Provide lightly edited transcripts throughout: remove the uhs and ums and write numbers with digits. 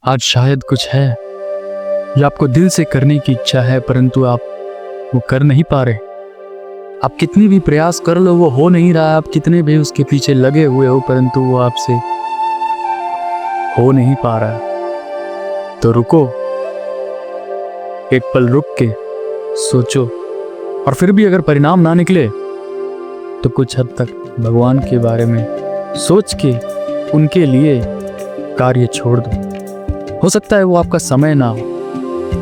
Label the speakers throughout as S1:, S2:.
S1: आज शायद कुछ है जो आपको दिल से करने की इच्छा है, परंतु आप वो कर नहीं पा रहे। आप कितनी भी प्रयास कर लो, वो हो नहीं रहा। आप कितने भी उसके पीछे लगे हुए हो, परंतु वो आपसे हो नहीं पा रहा। तो रुको, एक पल रुक के सोचो, और फिर भी अगर परिणाम ना निकले तो कुछ हद तक भगवान के बारे में सोच के उनके लिए कार्य छोड़ दो। हो सकता है वो आपका समय ना हो।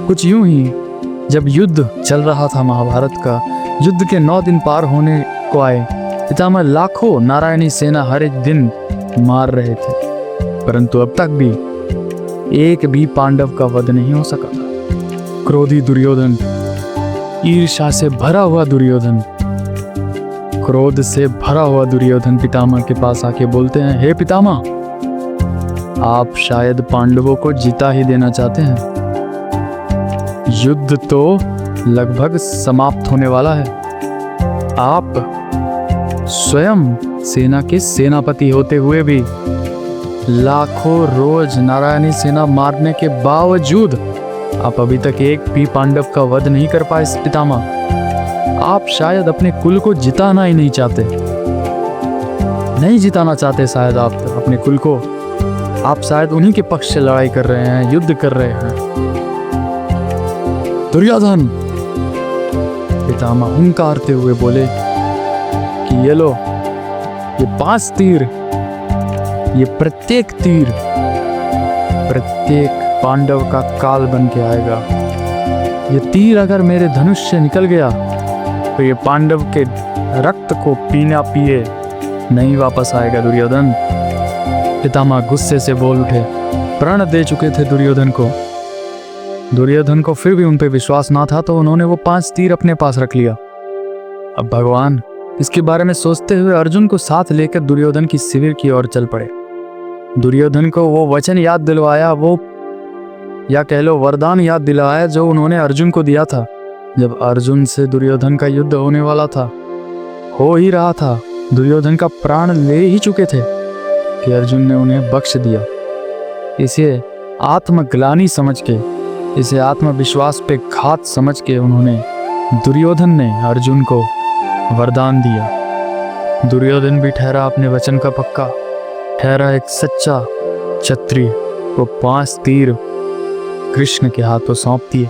S1: कुछ यूं ही जब युद्ध चल रहा था, महाभारत का युद्ध के 9 दिन पार होने को आए, पितामह लाखों नारायणी सेना हर एक दिन मार रहे थे, परंतु अब तक भी एक भी पांडव का वध नहीं हो सका था। क्रोधी दुर्योधन, ईर्ष्या से भरा हुआ दुर्योधन, क्रोध से भरा हुआ दुर्योधन पितामह के पास आके बोलते हैं, हे पितामह, आप शायद पांडवों को जिता ही देना चाहते हैं। युद्ध तो लगभग समाप्त होने वाला है। आप स्वयं सेना के सेनापति होते हुए भी लाखों रोज नारायणी सेना मारने के बावजूद आप अभी तक एक भी पांडव का वध नहीं कर पाए पितामह। आप शायद अपने कुल को जिताना ही नहीं चाहते, नहीं जिताना चाहते शायद आप अपने कुल को। आप शायद उन्हीं के पक्ष से लड़ाई कर रहे हैं, युद्ध कर रहे हैं। दुर्योधन, पितामह हुंकारते हुए बोले कि ये लो, ये 5 तीर, ये प्रत्येक तीर प्रत्येक पांडव का काल बन के आएगा। ये तीर अगर मेरे धनुष से निकल गया तो ये पांडव के रक्त को पीना पिए नहीं वापस आएगा। दुर्योधन, पितामह गुस्से से बोल उठे। प्रण दे चुके थे दुर्योधन को फिर भी उन पे विश्वास ना था, तो उन्होंने वो 5 तीर अपने पास रख लिया। अब भगवान इसके बारे में सोचते हुए अर्जुन को साथ लेकर दुर्योधन की शिविर की ओर चल पड़े। दुर्योधन को वो वचन याद दिलवाया, वो या कह लो वरदान याद दिलाया जो उन्होंने अर्जुन को दिया था जब अर्जुन से दुर्योधन का युद्ध होने वाला था, हो ही रहा था। दुर्योधन का प्राण ले ही चुके थे कि अर्जुन ने उन्हें बख्श दिया। इसे आत्मग्लानि समझ के, इसे आत्मविश्वास पे घात समझ के दुर्योधन ने अर्जुन को वरदान दिया। दुर्योधन भी ठहरा अपने वचन का पक्का, ठहरा एक सच्चा क्षत्रिय। वो 5 तीर कृष्ण के हाथों सौंप दिए।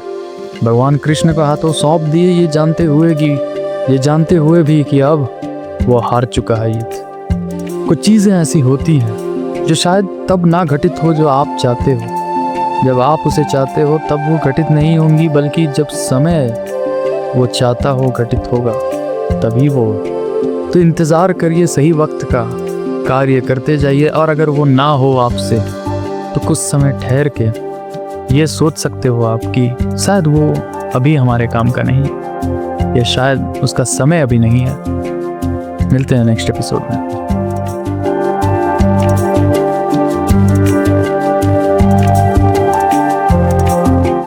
S1: भगवान कृष्ण को हाथों सौंप दिए, ये जानते हुए भी कि अब वो हार चुका है युद्ध। कुछ चीजें ऐसी होती हैं जो शायद तब ना घटित हो जो आप चाहते हो। जब आप उसे चाहते हो तब वो घटित नहीं होंगी, बल्कि जब समय वो चाहता हो घटित होगा तभी वो। तो इंतजार करिए सही वक्त का, कार्य करते जाइए, और अगर वो ना हो आपसे तो कुछ समय ठहर के ये सोच सकते हो आप कि शायद वो अभी हमारे काम का नहीं है, या शायद उसका समय अभी नहीं है। मिलते हैं नेक्स्ट एपिसोड में।